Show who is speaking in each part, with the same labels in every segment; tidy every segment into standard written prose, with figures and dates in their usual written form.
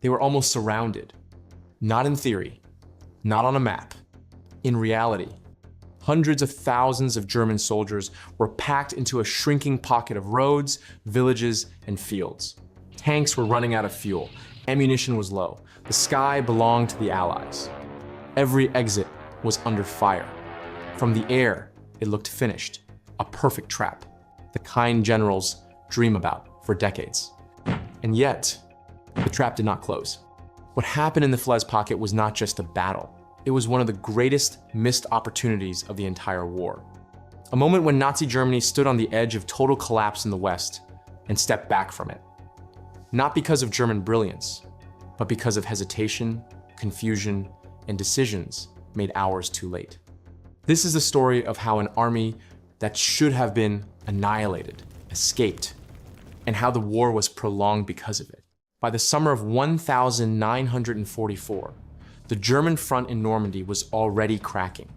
Speaker 1: They were almost surrounded. Not in theory, not on a map. In reality, hundreds of thousands of German soldiers were packed into a shrinking pocket of roads, villages, and fields. Tanks were running out of fuel. Ammunition was low. The sky belonged to the Allies. Every exit was under fire. From the air, it looked finished, a perfect trap, the kind generals dream about for decades. And yet, the trap did not close. What happened in the Falaise Pocket was not just a battle. It was one of the greatest missed opportunities of the entire war. A moment when Nazi Germany stood on the edge of total collapse in the West and stepped back from it. Not because of German brilliance, but because of hesitation, confusion, and decisions made hours too late. This is the story of how an army that should have been annihilated, escaped, and how the war was prolonged because of it. By the summer of 1944, the German front in Normandy was already cracking.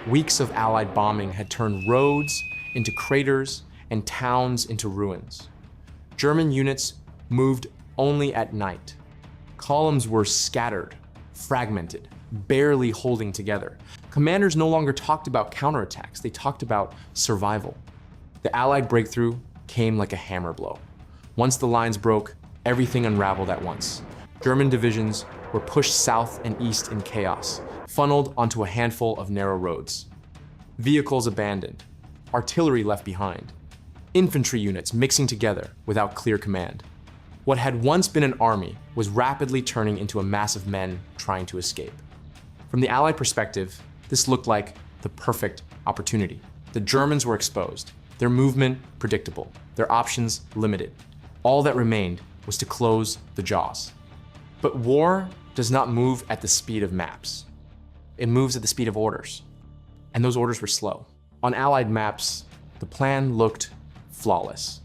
Speaker 1: Weeks of Allied bombing had turned roads into craters and towns into ruins. German units moved only at night. Columns were scattered, fragmented, barely holding together. Commanders no longer talked about counterattacks, they talked about survival. The Allied breakthrough came like a hammer blow. Once the lines broke, everything unraveled at once. German divisions were pushed south and east in chaos, funneled onto a handful of narrow roads. Vehicles abandoned, artillery left behind, infantry units mixing together without clear command. What had once been an army was rapidly turning into a mass of men trying to escape. From the Allied perspective, this looked like the perfect opportunity. The Germans were exposed, their movement predictable, their options limited. All that remained was to close the jaws. But war does not move at the speed of maps. It moves at the speed of orders. And those orders were slow. On Allied maps, the plan looked flawless.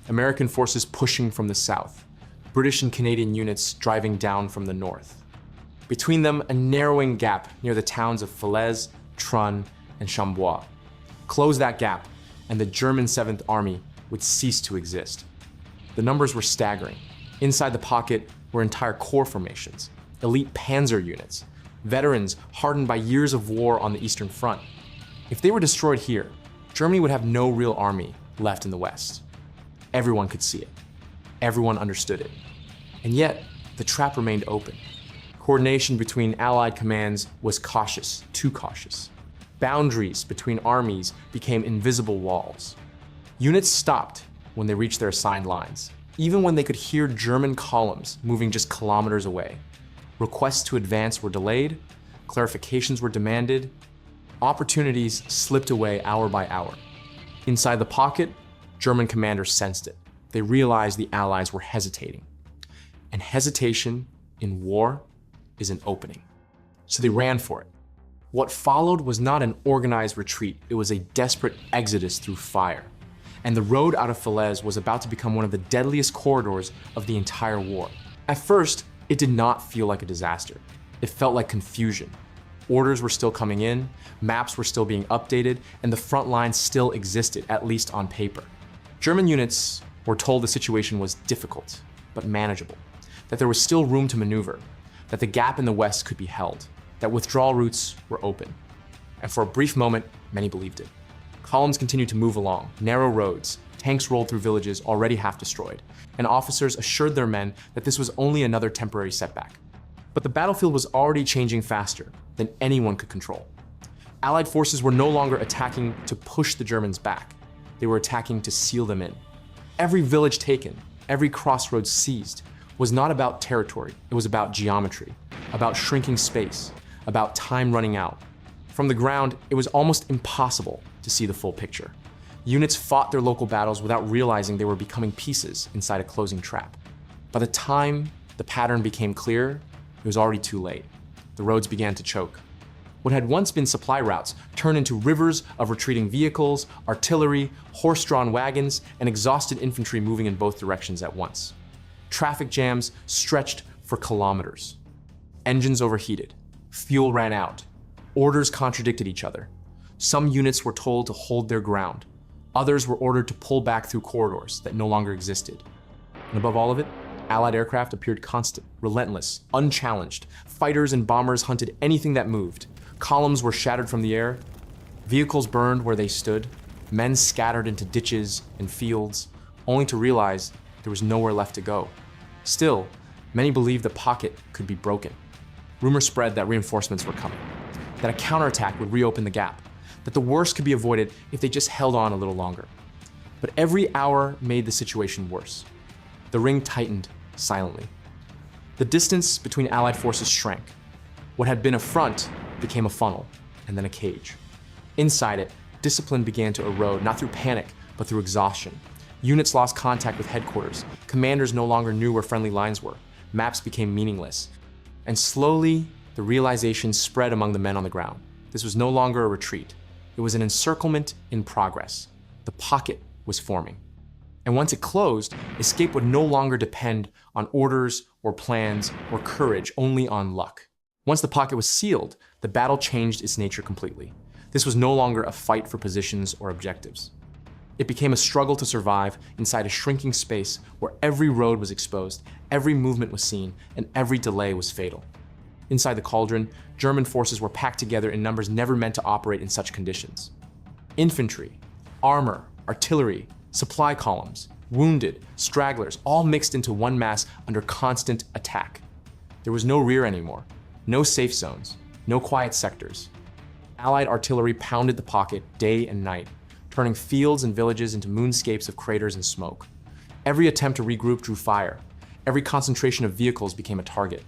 Speaker 1: American forces pushing from the south, British and Canadian units driving down from the north. Between them, a narrowing gap near the towns of Falaise, Trun, and Chambois. Close that gap, and the German 7th Army would cease to exist. The numbers were staggering. Inside the pocket were entire corps formations, elite panzer units, veterans hardened by years of war on the Eastern Front. If they were destroyed here, Germany would have no real army left in the West. Everyone could see it. Everyone understood it. And yet, the trap remained open. Coordination between Allied commands was cautious, too cautious. Boundaries between armies became invisible walls. Units stopped when they reached their assigned lines, even when they could hear German columns moving just kilometers away. Requests to advance were delayed, clarifications were demanded, opportunities slipped away hour by hour. Inside the pocket, German commanders sensed it. They realized the Allies were hesitating. And hesitation in war is an opening. So they ran for it. What followed was not an organized retreat, it was a desperate exodus through fire. And the road out of Falaise was about to become one of the deadliest corridors of the entire war. At first, it did not feel like a disaster. It felt like confusion. Orders were still coming in, maps were still being updated, and the front lines still existed, at least on paper. German units were told the situation was difficult, but manageable, that there was still room to maneuver, that the gap in the West could be held, that withdrawal routes were open. And for a brief moment, many believed it. Columns continued to move along, narrow roads, tanks rolled through villages already half destroyed, and officers assured their men that this was only another temporary setback. But the battlefield was already changing faster than anyone could control. Allied forces were no longer attacking to push the Germans back. They were attacking to seal them in. Every village taken, every crossroads seized, was not about territory, it was about geometry, about shrinking space, about time running out. From the ground, it was almost impossible to see the full picture. Units fought their local battles without realizing they were becoming pieces inside a closing trap. By the time the pattern became clear, it was already too late. The roads began to choke. What had once been supply routes turned into rivers of retreating vehicles, artillery, horse-drawn wagons, and exhausted infantry moving in both directions at once. Traffic jams stretched for kilometers. Engines overheated. Fuel ran out. Orders contradicted each other. Some units were told to hold their ground. Others were ordered to pull back through corridors that no longer existed. And above all of it, Allied aircraft appeared constant, relentless, unchallenged. Fighters and bombers hunted anything that moved. Columns were shattered from the air. Vehicles burned where they stood. Men scattered into ditches and fields, only to realize there was nowhere left to go. Still, many believed the pocket could be broken. Rumors spread that reinforcements were coming, that a counterattack would reopen the gap, that the worst could be avoided if they just held on a little longer. But every hour made the situation worse. The ring tightened silently. The distance between Allied forces shrank. What had been a front became a funnel, and then a cage. Inside it, discipline began to erode, not through panic, but through exhaustion. Units lost contact with headquarters. Commanders no longer knew where friendly lines were. Maps became meaningless. And slowly, the realization spread among the men on the ground. This was no longer a retreat. It was an encirclement in progress. The pocket was forming. And once it closed, escape would no longer depend on orders or plans or courage, only on luck. Once the pocket was sealed, the battle changed its nature completely. This was no longer a fight for positions or objectives. It became a struggle to survive inside a shrinking space where every road was exposed, every movement was seen, and every delay was fatal. Inside the cauldron, German forces were packed together in numbers never meant to operate in such conditions. Infantry, armor, artillery, supply columns, wounded, stragglers, all mixed into one mass under constant attack. There was no rear anymore, no safe zones, no quiet sectors. Allied artillery pounded the pocket day and night, turning fields and villages into moonscapes of craters and smoke. Every attempt to regroup drew fire. Every concentration of vehicles became a target.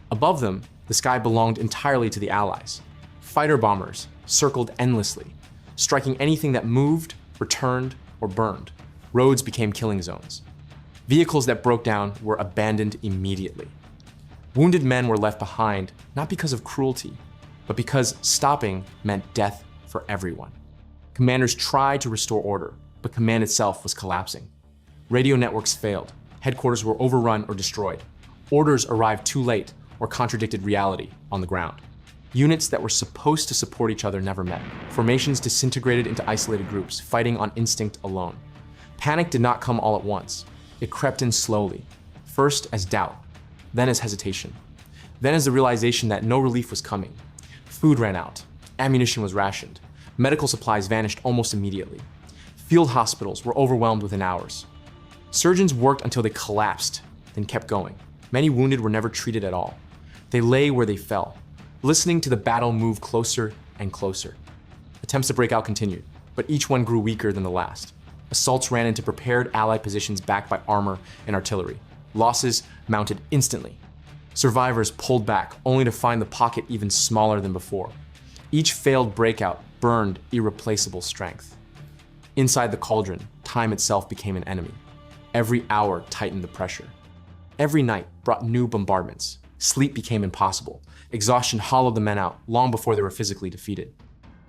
Speaker 1: Above them, the sky belonged entirely to the Allies. Fighter bombers circled endlessly, striking anything that moved, returned, or burned. Roads became killing zones. Vehicles that broke down were abandoned immediately. Wounded men were left behind, not because of cruelty, but because stopping meant death for everyone. Commanders tried to restore order, but command itself was collapsing. Radio networks failed. Headquarters were overrun or destroyed. Orders arrived too late or contradicted reality on the ground. Units that were supposed to support each other never met. Formations disintegrated into isolated groups, fighting on instinct alone. Panic did not come all at once. It crept in slowly, first as doubt, then as hesitation, then as the realization that no relief was coming. Food ran out, ammunition was rationed, medical supplies vanished almost immediately. Field hospitals were overwhelmed within hours. Surgeons worked until they collapsed, then kept going. Many wounded were never treated at all. They lay where they fell, listening to the battle move closer and closer. Attempts to break out continued, but each one grew weaker than the last. Assaults ran into prepared Allied positions backed by armor and artillery. Losses mounted instantly. Survivors pulled back, only to find the pocket even smaller than before. Each failed breakout burned irreplaceable strength. Inside the cauldron, time itself became an enemy. Every hour tightened the pressure. Every night brought new bombardments. Sleep became impossible. Exhaustion hollowed the men out long before they were physically defeated.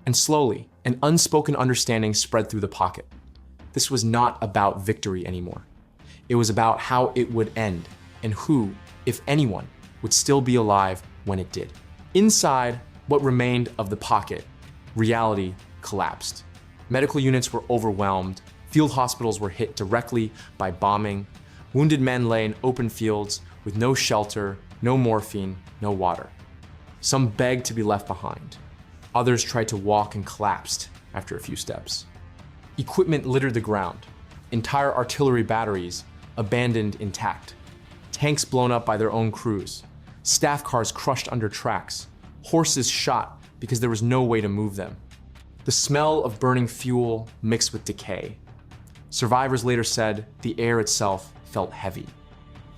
Speaker 1: And slowly, an unspoken understanding spread through the pocket. This was not about victory anymore. It was about how it would end and who, if anyone, would still be alive when it did. Inside what remained of the pocket, reality collapsed. Medical units were overwhelmed. Field hospitals were hit directly by bombing. Wounded men lay in open fields with no shelter, no morphine, no water. Some begged to be left behind. Others tried to walk and collapsed after a few steps. Equipment littered the ground. Entire artillery batteries abandoned intact. Tanks blown up by their own crews. Staff cars crushed under tracks. Horses shot because there was no way to move them. The smell of burning fuel mixed with decay. Survivors later said the air itself felt heavy.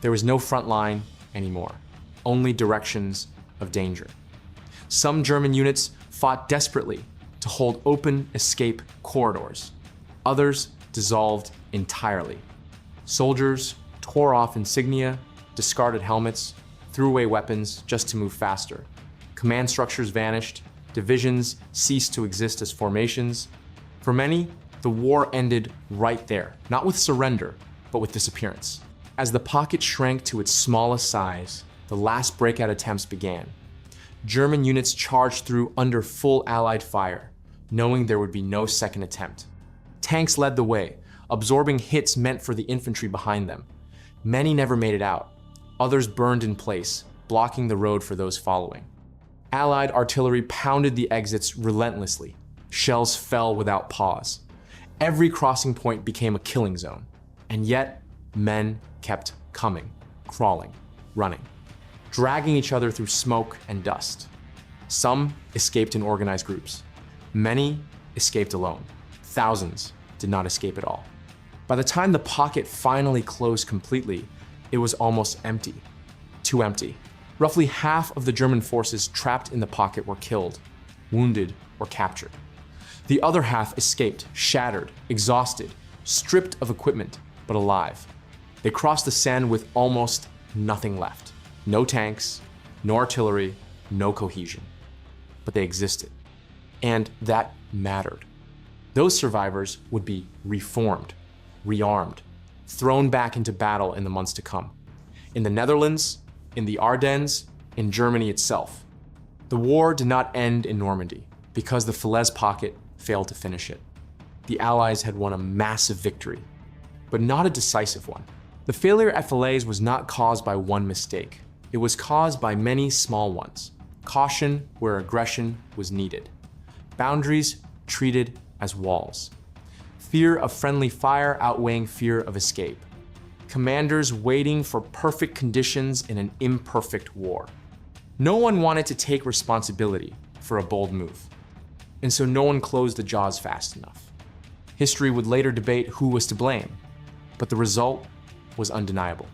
Speaker 1: There was no front line anymore, only directions of danger. Some German units fought desperately to hold open escape corridors. Others dissolved entirely. Soldiers tore off insignia, discarded helmets, threw away weapons just to move faster. Command structures vanished, divisions ceased to exist as formations. For many, the war ended right there, not with surrender, but with disappearance. As the pocket shrank to its smallest size, the last breakout attempts began. German units charged through under full Allied fire, knowing there would be no second attempt. Tanks led the way, absorbing hits meant for the infantry behind them. Many never made it out. Others burned in place, blocking the road for those following. Allied artillery pounded the exits relentlessly. Shells fell without pause. Every crossing point became a killing zone. And yet, men kept coming, crawling, running, dragging each other through smoke and dust. Some escaped in organized groups. Many escaped alone. Thousands did not escape at all. By the time the pocket finally closed completely, it was almost empty. Too empty. Roughly half of the German forces trapped in the pocket were killed, wounded, or captured. The other half escaped, shattered, exhausted, stripped of equipment, but alive. They crossed the Seine with almost nothing left. No tanks, no artillery, no cohesion. But they existed. And that mattered. Those survivors would be reformed, rearmed, thrown back into battle in the months to come. In the Netherlands, in the Ardennes, in Germany itself. The war did not end in Normandy because the Falaise Pocket failed to finish it. The Allies had won a massive victory, but not a decisive one. The failure at Falaise was not caused by one mistake. It was caused by many small ones. Caution where aggression was needed. Boundaries treated as walls. Fear of friendly fire outweighing fear of escape. Commanders waiting for perfect conditions in an imperfect war. No one wanted to take responsibility for a bold move, and so no one closed the jaws fast enough. History would later debate who was to blame, but the result was undeniable.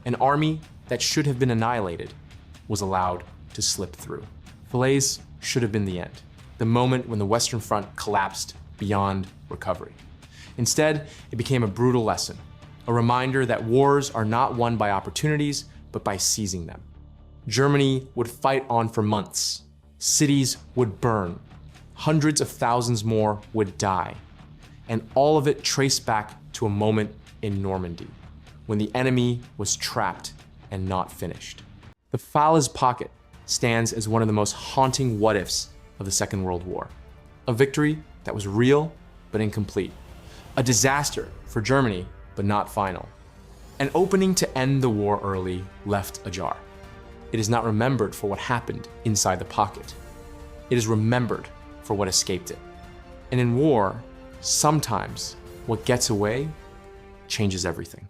Speaker 1: An army that should have been annihilated was allowed to slip through. Falaise should have been the end, the moment when the Western Front collapsed beyond recovery. Instead, it became a brutal lesson, a reminder that wars are not won by opportunities, but by seizing them. Germany would fight on for months. Cities would burn. Hundreds of thousands more would die. And all of it traced back to a moment in Normandy, when the enemy was trapped and not finished. The Falaise Pocket stands as one of the most haunting what-ifs of the Second World War. A victory that was real, but incomplete. A disaster for Germany, but not final. An opening to end the war early left ajar. It is not remembered for what happened inside the pocket. It is remembered for what escaped it. And in war, sometimes what gets away changes everything.